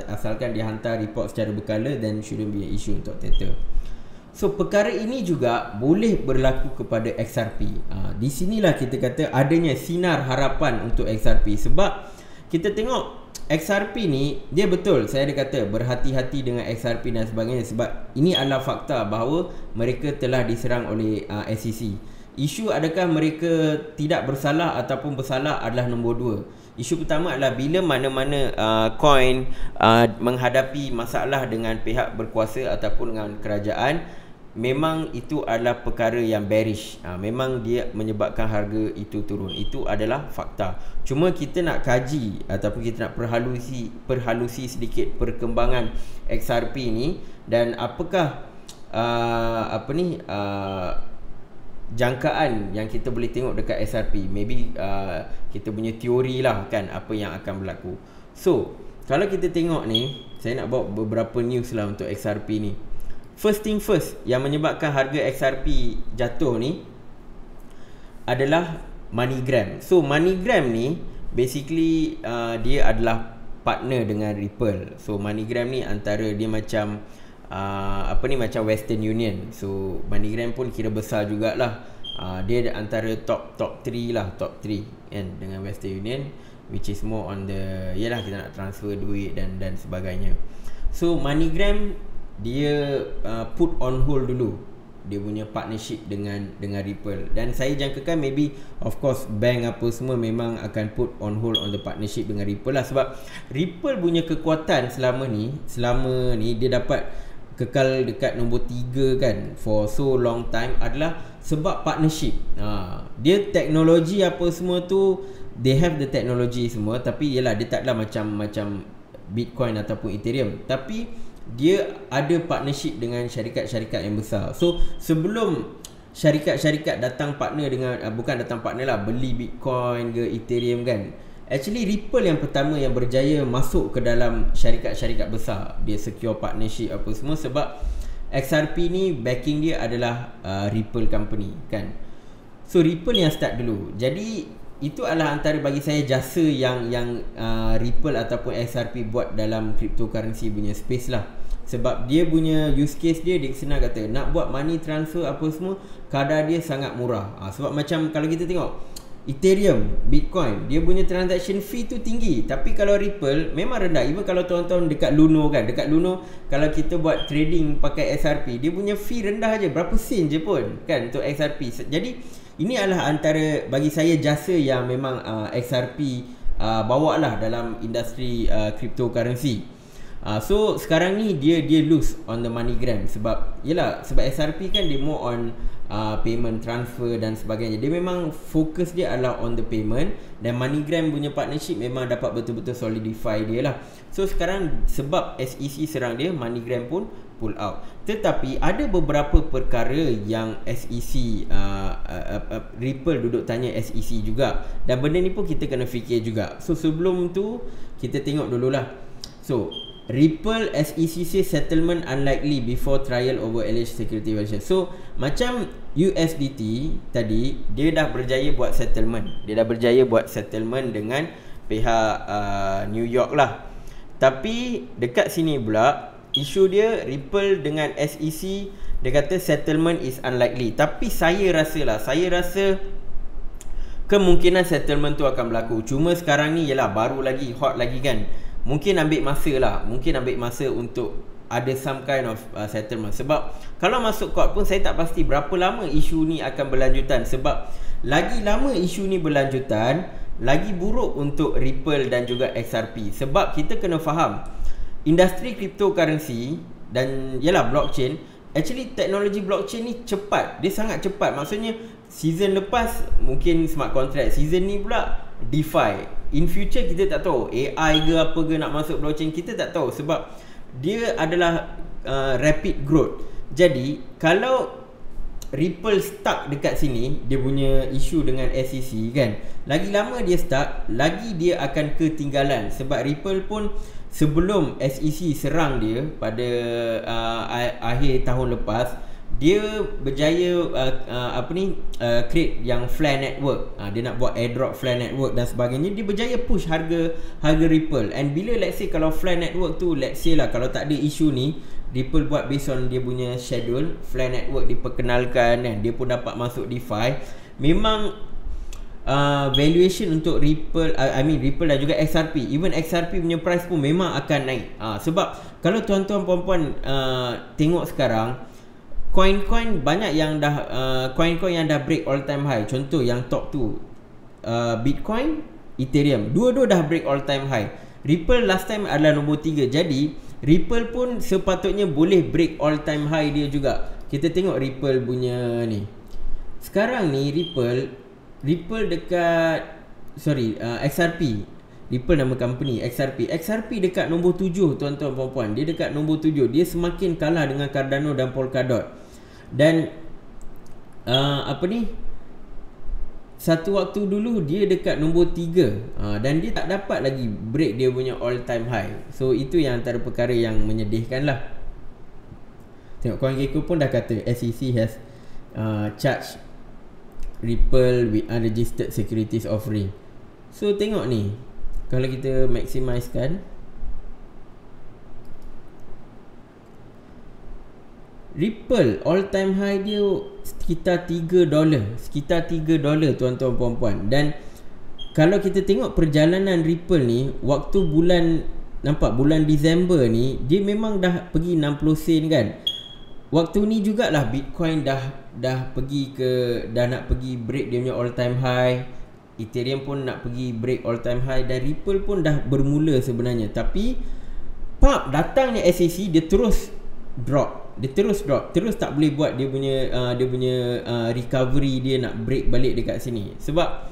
Speaker 1: asalkan dia hantar report secara berkala, then shouldn't be an issue untuk Tether. So perkara ini juga boleh berlaku kepada XRP. Di sinilah kita kata adanya sinar harapan untuk XRP, sebab kita tengok XRP ni, dia betul saya ada kata berhati-hati dengan XRP dan sebagainya, sebab ini adalah fakta bahawa mereka telah diserang oleh SEC. Isu adakah mereka tidak bersalah ataupun bersalah adalah nombor 2. Isu pertama adalah bila mana-mana coin menghadapi masalah dengan pihak berkuasa ataupun dengan kerajaan, memang itu adalah perkara yang bearish. Memang dia menyebabkan harga itu turun. Itu adalah fakta. Cuma kita nak kaji ataupun kita nak perhalusi sedikit perkembangan XRP ni, dan apakah jangkaan yang kita boleh tengok dekat XRP. Maybe kita punya teori lah kan, apa yang akan berlaku. So kalau kita tengok ni, saya nak bawa beberapa news lah untuk XRP ni. First thing first, yang menyebabkan harga XRP jatuh ni adalah MoneyGram. So MoneyGram ni basically dia adalah partner dengan Ripple. So MoneyGram ni antara dia macam macam Western Union. So MoneyGram pun kira besar jugalah. Dia antara top 3 lah, top 3 kan, dengan Western Union, which is more on the kita nak transfer duit dan sebagainya. So MoneyGram dia put on hold dulu dia punya partnership dengan Ripple, dan saya jangkakan maybe of course bank apa semua memang akan put on hold on the partnership dengan Ripple lah, sebab Ripple punya kekuatan selama ni dia dapat kekal dekat nombor 3 kan for so long time adalah sebab partnership. Dia teknologi apa semua tu, they have the technology semua, tapi dia taklah macam Bitcoin ataupun Ethereum, tapi dia ada partnership dengan syarikat-syarikat yang besar. So sebelum syarikat-syarikat datang partner dengan beli Bitcoin ke Ethereum kan, actually Ripple yang pertama yang berjaya masuk ke dalam syarikat-syarikat besar. Dia secure partnership apa semua sebab XRP ni backing dia adalah Ripple company kan. So Ripple yang start dulu. Jadi itu adalah antara bagi saya jasa yang Ripple ataupun XRP buat dalam cryptocurrency punya space lah. Sebab dia punya use case dia senang kata, nak buat money transfer apa semua, kadar dia sangat murah. Sebab macam kalau kita tengok Ethereum, Bitcoin, dia punya transaction fee tu tinggi, tapi kalau Ripple memang rendah. Even kalau tuan-tuan dekat Luno kan, dekat Luno kalau kita buat trading pakai XRP, dia punya fee rendah aja, berapa sen je pun kan untuk XRP. Jadi ini adalah antara bagi saya jasa yang memang XRP bawa lah dalam industri cryptocurrency. So sekarang ni dia lose on the MoneyGram sebab XRP kan dia more on payment transfer dan sebagainya. Dia memang fokus dia adalah on the payment, dan MoneyGram punya partnership memang dapat betul-betul solidify dia lah. So sekarang sebab SEC serang dia, MoneyGram pun pull out. Tetapi ada beberapa perkara yang SEC Ripple duduk tanya SEC juga, dan benda ni pun kita kena fikir juga. So sebelum tu kita tengok dululah. So Ripple SEC say settlement unlikely before trial over alleged security violation. So macam USDT tadi, dia dah berjaya buat settlement. Dia dah berjaya buat settlement dengan pihak New York lah. Tapi dekat sini pula isu dia Ripple dengan SEC, dia kata settlement is unlikely. Tapi saya rasa kemungkinan settlement tu akan berlaku. Cuma sekarang ni ialah baru lagi, hot lagi kan. Mungkin ambil masa untuk ada some kind of settlement. Sebab kalau masuk court pun saya tak pasti berapa lama isu ni akan berlanjutan. Sebab lagi lama isu ni berlanjutan, lagi buruk untuk Ripple dan juga XRP. Sebab kita kena faham, industri cryptocurrency dan ialah blockchain, actually teknologi blockchain ni cepat. Dia sangat cepat. Maksudnya season lepas mungkin smart contract, season ni pula DeFi. In future kita tak tahu AI ke apa ke nak masuk blockchain, kita tak tahu. Sebab dia adalah rapid growth. Jadi kalau Ripple stuck dekat sini, dia punya isu dengan SEC kan, lagi lama dia stuck, lagi dia akan ketinggalan. Sebab Ripple pun sebelum SEC serang dia pada akhir tahun lepas, dia berjaya create yang Flare Network. Dia nak buat airdrop Flare Network dan sebagainya. Dia berjaya push harga Ripple. And bila let's say kalau Flare Network tu, let's say lah kalau tak ada isu ni, Ripple buat based on dia punya schedule, Flare Network diperkenalkan kan, dia pun dapat masuk DeFi, memang valuation untuk Ripple, Ripple dan juga XRP, even XRP punya price pun memang akan naik. Sebab kalau tuan-tuan puan-puan tengok sekarang, coin-coin banyak yang dah coin-coin yang dah break all time high. Contoh yang top tu Bitcoin, Ethereum, dua-dua dah break all time high. Ripple last time adalah nombor 3. Jadi Ripple pun sepatutnya boleh break all time high dia juga. Kita tengok Ripple punya ni. Sekarang ni Ripple dekat XRP. Ripple nama company, XRP dekat nombor 7 tuan-tuan puan-puan. Dia dekat nombor 7. Dia semakin kalah dengan Cardano dan Polkadot. Dan satu waktu dulu dia dekat nombor 3 dan dia tak dapat lagi break dia punya all time high. So itu yang antara perkara yang menyedihkan lah. Tengok CoinGecko pun dah kata SEC has charged Ripple with unregistered securities offering. So tengok ni, kalau kita maximizekan, Ripple all time high dia sekitar $3. Sekitar $3 tuan-tuan puan-puan. Dan kalau kita tengok perjalanan Ripple ni, waktu bulan Disember ni, dia memang dah pergi 60 sen kan. Waktu ni jugalah Bitcoin dah nak pergi break dia punya all time high. Ethereum pun nak pergi break all time high. Dan Ripple pun dah bermula sebenarnya. Tapi datangnya SEC, dia terus drop. Terus tak boleh buat dia punya recovery, dia nak break balik dekat sini. Sebab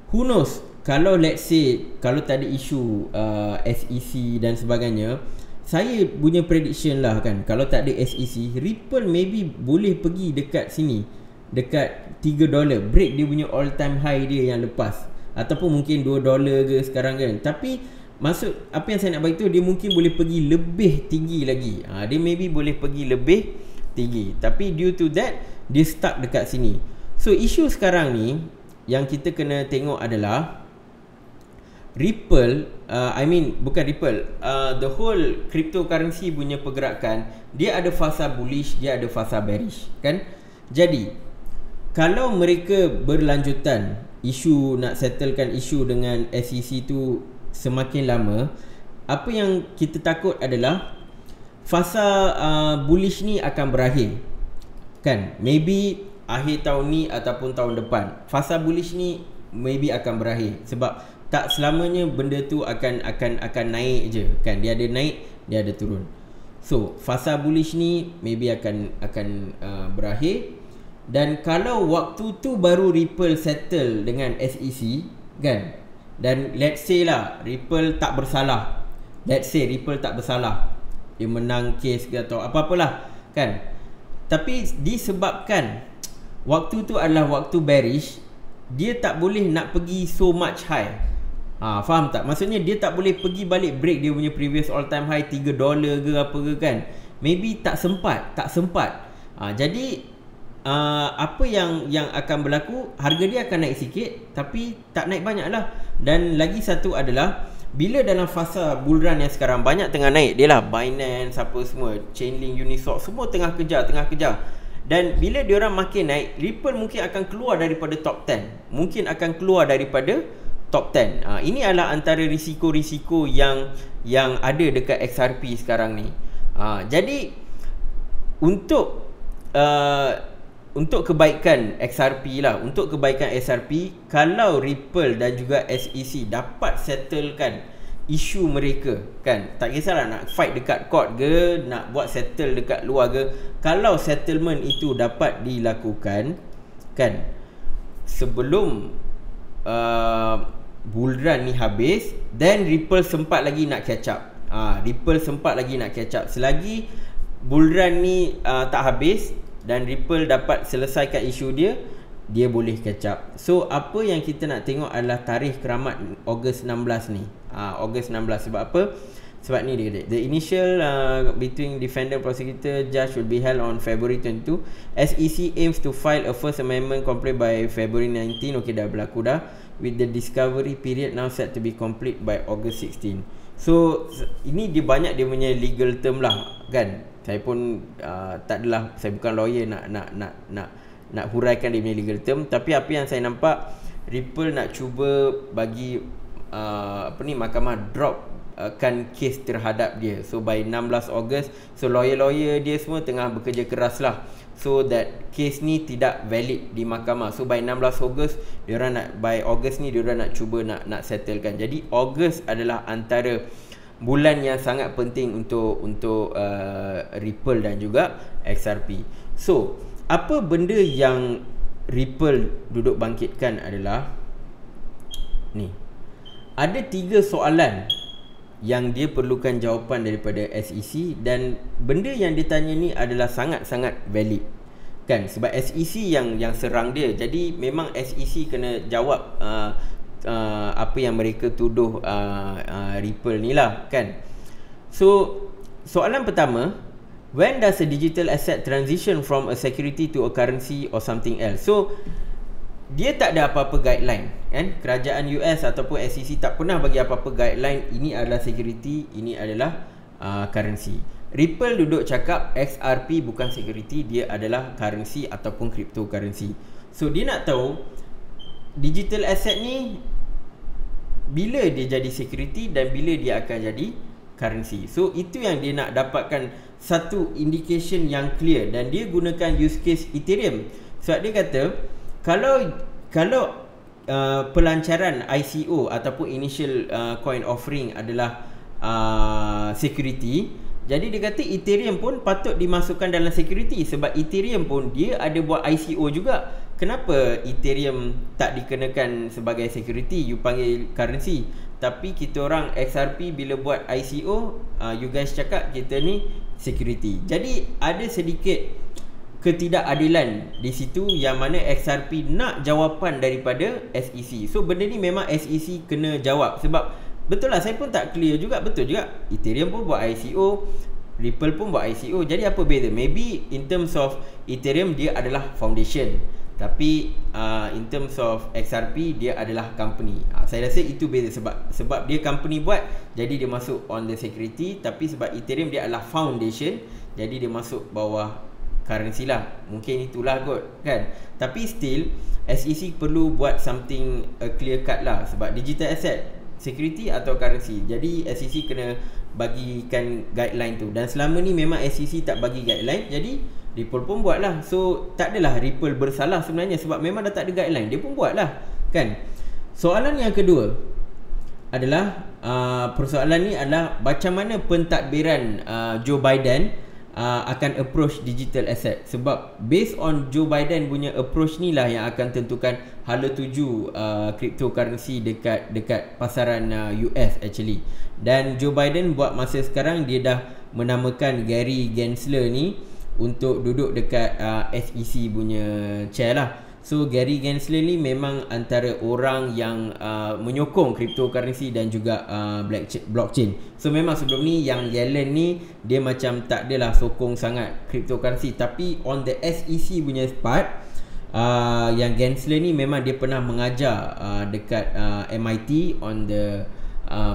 Speaker 1: who knows, kalau let's say kalau tak ada isu SEC dan sebagainya, saya punya prediction lah kan, kalau tak ada SEC, Ripple maybe boleh pergi dekat sini, dekat $3, break dia punya all time high dia yang lepas, ataupun mungkin $2 ke sekarang kan. Tapi maksud apa yang saya nak bagi tu, dia mungkin boleh pergi lebih tinggi lagi. Dia maybe boleh pergi lebih tinggi. Tapi due to that, dia stuck dekat sini. So isu sekarang ni yang kita kena tengok adalah Ripple, bukan Ripple, the whole cryptocurrency punya pergerakan, dia ada fasa bullish, dia ada fasa bearish kan. Jadi kalau mereka berlanjutan, isu nak settlekan isu dengan SEC tu semakin lama, apa yang kita takut adalah fasa bullish ni akan berakhir kan. Maybe akhir tahun ni ataupun tahun depan, fasa bullish ni maybe akan berakhir. Sebab tak selamanya benda tu akan naik je kan. Dia ada naik, dia ada turun. So fasa bullish ni maybe akan berakhir. Dan kalau waktu tu baru Ripple settle dengan SEC kan, dan let's say lah Ripple tak bersalah, dia menang kes ke atau apa-apalah kan, tapi disebabkan waktu tu adalah waktu bearish, dia tak boleh nak pergi so much high. Faham tak? Maksudnya dia tak boleh pergi balik break dia punya previous all time high $3 ke apa ke kan. Maybe tak sempat. Jadi apa yang akan berlaku, harga dia akan naik sikit tapi tak naik banyak lah. Dan lagi satu adalah bila dalam fasa bull run yang sekarang banyak tengah naik, dia lah Binance apa semua, Chainlink, Uniswap, semua tengah kejar. Dan bila diorang makin naik, Ripple mungkin akan keluar daripada top 10. Mungkin akan keluar daripada top 10. Ini adalah antara risiko-risiko yang ada dekat XRP sekarang ni. Jadi untuk kebaikan XRP lah, kalau Ripple dan juga SEC dapat settlekan isu mereka, kan, tak kisahlah nak fight dekat court ke, nak buat settle dekat luar ke, kalau settlement itu dapat dilakukan, kan, sebelum bull run ni habis, then Ripple sempat lagi nak catch up. Selagi bull run ni tak habis dan Ripple dapat selesaikan isu dia boleh catch up. So apa yang kita nak tengok adalah tarikh keramat Ogos 16 ni. Ogos 16 sebab apa? Sebab ni dia kata, the initial between defendant prosecutor judge will be held on February 22. SEC aims to file a first amendment complaint by February 19. Okey, dah berlaku dah. With the discovery period now set to be complete by August 16. So ini dia banyak dia punya legal term lah, kan. Saya pun tak adalah, saya bukan lawyer nak huraikan dia punya legal term, tapi apa yang saya nampak, Ripple nak cuba bagi mahkamah drop kan kes terhadap dia. So by 16 Ogos, so lawyer dia semua tengah bekerja keras lah, so that kes ni tidak valid di mahkamah. So by 16 Ogos by Ogos ni diorang nak cuba nak settlekan. Jadi Ogos adalah antara bulan yang sangat penting untuk Ripple dan juga XRP. So apa benda yang Ripple duduk bangkitkan adalah ni, ada 3 soalan yang dia perlukan jawapan daripada SEC, dan benda yang ditanya ni adalah sangat-sangat valid, kan, sebab SEC yang serang dia. Jadi memang SEC kena jawab apa yang mereka tuduh Ripple ni lah, kan. So soalan pertama, when does a digital asset transition from a security to a currency or something else? So dia tak ada apa-apa guideline, kan. Kerajaan US ataupun SEC tak pernah bagi apa-apa guideline, ini adalah security, ini adalah currency. Ripple duduk cakap XRP bukan security, dia adalah currency ataupun cryptocurrency. So dia nak tahu digital asset ni bila dia jadi security dan bila dia akan jadi currency. So itu yang dia nak dapatkan satu indication yang clear, dan dia gunakan use case Ethereum. Sebab dia kata kalau pelancaran ICO ataupun initial coin offering adalah security, jadi dia kata Ethereum pun patut dimasukkan dalam security, sebab Ethereum pun dia ada buat ICO juga. Kenapa Ethereum tak dikenakan sebagai security, you panggil currency, tapi kita orang XRP bila buat ICO, you guys cakap kita ni security. Jadi ada sedikit ketidakadilan di situ, yang mana XRP nak jawapan daripada SEC. So benda ni memang SEC kena jawab, sebab betul lah, saya pun tak clear juga. Betul juga, Ethereum pun buat ICO, Ripple pun buat ICO. Jadi apa beza? Maybe in terms of Ethereum dia adalah foundation, tapi in terms of XRP dia adalah company. Saya rasa itu beza, sebab dia company buat, jadi dia masuk on the security, tapi sebab Ethereum dia adalah foundation, jadi dia masuk bawah currency lah. Mungkin itulah kot, kan. Tapi still SEC perlu buat something clear cut lah, sebab digital asset security atau currency. Jadi SEC kena bagikan guideline tu, dan selama ni memang SEC tak bagi guideline, jadi Ripple pun buat lah. So tak adalah Ripple bersalah sebenarnya, sebab memang dah tak ada guideline, dia pun buat lah, kan. Soalan yang kedua adalah persoalan ni adalah macam mana pentadbiran Joe Biden akan approach digital asset. Sebab based on Joe Biden punya approach ni lah yang akan tentukan hala tuju cryptocurrency dekat pasaran US actually. Dan Joe Biden buat masa sekarang dia dah menamakan Gary Gensler ni untuk duduk dekat SEC punya chair lah. So Gary Gensler ni memang antara orang yang menyokong cryptocurrency dan juga blockchain. So memang sebelum ni yang Yellen ni dia macam tak adalah sokong sangat cryptocurrency, tapi on the SEC punya part, yang Gensler ni memang dia pernah mengajar dekat MIT on the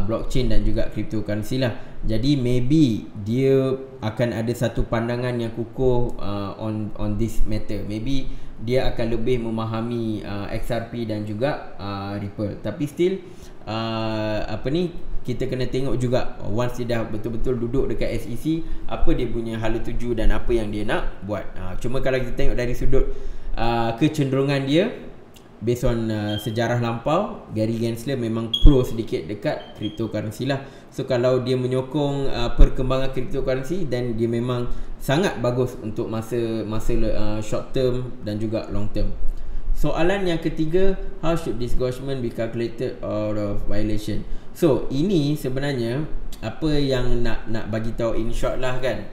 Speaker 1: blockchain dan juga cryptocurrency lah. Jadi maybe dia akan ada satu pandangan yang kukuh on this matter. Maybe dia akan lebih memahami XRP dan juga Ripple. Tapi still kita kena tengok juga once dia dah betul-betul duduk dekat SEC, apa dia punya hala tuju dan apa yang dia nak buat. Cuma kalau kita tengok dari sudut kecenderungan dia based on sejarah lampau, Gary Gensler memang pro sedikit dekat cryptocurrency lah. So kalau dia menyokong perkembangan cryptocurrency, dan dia memang sangat bagus untuk masa short term dan juga long term. Soalan yang ketiga, how should disgorgement be calculated out of violation? So ini sebenarnya apa yang nak bagi tahu in short lah kan.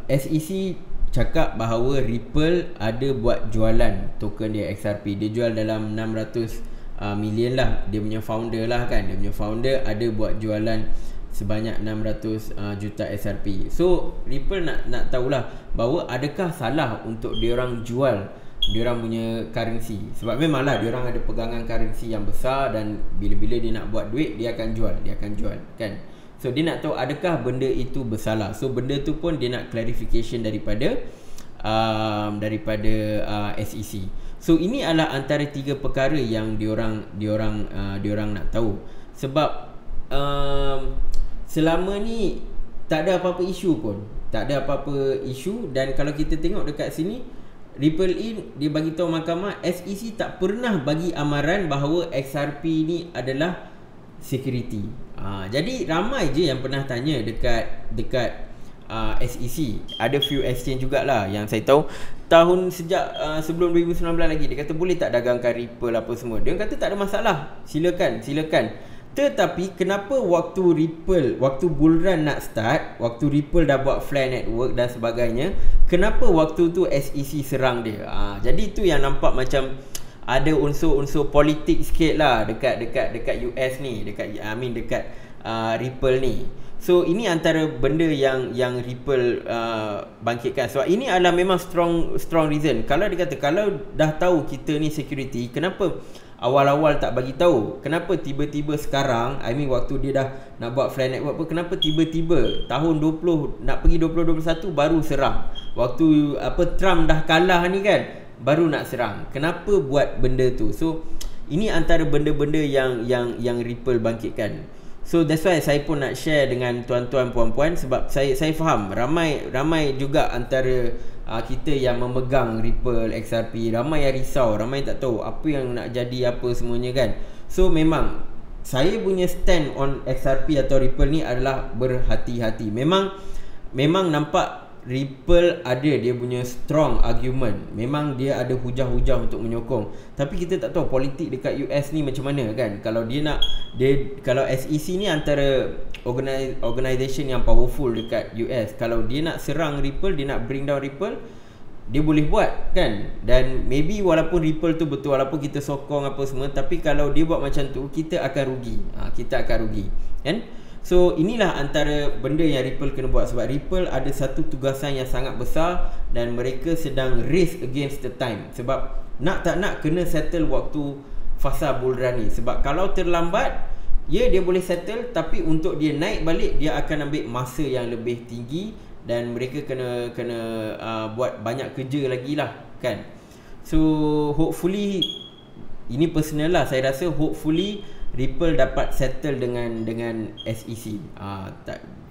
Speaker 1: SEC cakap bahawa Ripple ada buat jualan token dia XRP. Dia jual dalam 600 million lah. Dia punya founder lah kan. Dia punya founder ada buat jualan sebanyak 600 juta XRP. So Ripple nak tahulah bahawa adakah salah untuk diorang jual diorang punya currency. Sebab memanglah diorang ada pegangan currency yang besar, dan bila-bila dia nak buat duit, dia akan jual kan. So dia nak tahu adakah benda itu bersalah. So benda tu pun dia nak clarification daripada SEC. So ini adalah antara tiga perkara yang diorang nak tahu. Sebab selama ni tak ada apa-apa isu pun. Dan kalau kita tengok dekat sini, Ripple In dia bagi tahu mahkamah, SEC tak pernah bagi amaran bahawa XRP ni adalah security. Jadi ramai je yang pernah tanya dekat SEC. Ada few exchange jugalah yang saya tahu sejak sebelum 2019 lagi, dia kata boleh tak dagangkan Ripple apa semua. Dia kata tak ada masalah, silakan. Tetapi kenapa waktu bull run nak start, waktu Ripple dah buat Flare Network dan sebagainya, kenapa waktu tu SEC serang dia? Jadi itu yang nampak macam ada unsur-unsur politik sikit lah dekat US ni, dekat Ripple ni. So ini antara benda yang Ripple bangkitkan. Sebab ini adalah memang strong reason. Kalau dia kata kalau dah tahu kita ni security, kenapa awal-awal tak bagi tahu? Kenapa tiba-tiba sekarang, waktu dia dah nak buat Flare Network apa, kenapa tiba-tiba tahun 20 nak pergi 2021 baru serang? Waktu Trump dah kalah ni kan, baru nak serang. Kenapa buat benda tu? So ini antara benda-benda yang Ripple bangkitkan. So that's why saya pun nak share dengan tuan-tuan puan-puan, sebab saya faham ramai juga antara kita yang memegang Ripple XRP, ramai yang risau, ramai yang tak tahu apa yang nak jadi apa semuanya kan. So memang saya punya stand on XRP atau Ripple ni adalah berhati-hati. Memang nampak Ripple ada dia punya strong argument, memang dia ada hujah-hujah untuk menyokong. Tapi kita tak tahu politik dekat US ni macam mana kan. Kalau kalau SEC ni antara organisation yang powerful dekat US, kalau dia nak serang Ripple, dia nak bring down Ripple, dia boleh buat kan. Dan maybe walaupun Ripple tu betul, walaupun kita sokong apa semua, tapi kalau dia buat macam tu, kita akan rugi. Kita akan rugi kan. So inilah antara benda yang Ripple kena buat. Sebab Ripple ada satu tugasan yang sangat besar, dan mereka sedang race against the time. Sebab nak tak nak kena settle waktu fasa bull run ni. Sebab kalau terlambat, dia boleh settle, tapi untuk dia naik balik, dia akan ambil masa yang lebih tinggi, dan mereka kena buat banyak kerja lagi lah kan. So hopefully, ini personal lah, saya rasa hopefully Ripple dapat settle dengan SEC.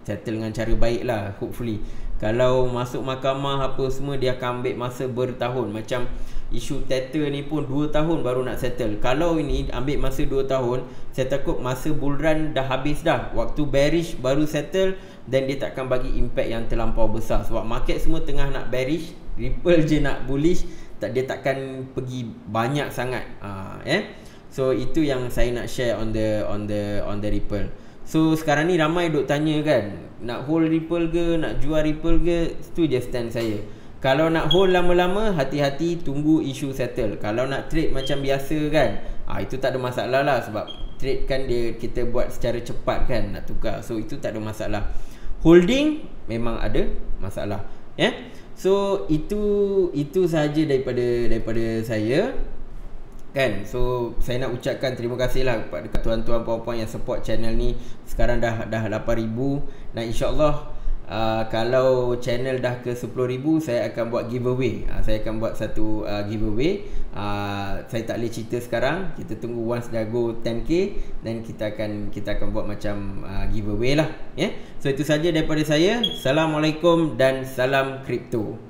Speaker 1: Settle dengan cara baik lah, hopefully. Kalau masuk mahkamah apa semua, dia akan ambil masa bertahun. Macam isu Tether ni pun 2 tahun baru nak settle. Kalau ini ambil masa 2 tahun, saya takut masa bull run dah habis dah. Waktu bearish baru settle, dan dia takkan bagi impact yang terlampau besar. Sebab market semua tengah nak bearish, Ripple je nak bullish, dia takkan pergi banyak sangat. So itu yang saya nak share on the Ripple. So sekarang ni ramai duk tanya kan, nak hold Ripple ke, nak jual Ripple ke? Itu je stand saya. Kalau nak hold lama-lama, hati-hati, tunggu isu settle. Kalau nak trade macam biasa kan, itu tak ada masalah lah. Sebab trade kan kita buat secara cepat kan, nak tukar. So itu tak ada masalah. Holding memang ada masalah. So itu sahaja daripada saya. kan. So saya nak ucapkan terima kasih lah kepada tuan-tuan puan-puan yang support channel ni. Sekarang dah 8,000 dan insyaAllah kalau channel dah ke 10,000 saya akan buat giveaway. Saya akan buat satu giveaway. Saya tak boleh cerita sekarang. Kita tunggu once dah go 10k dan kita akan buat macam giveaway lah, ya. So itu saja daripada saya. Assalamualaikum dan salam kripto.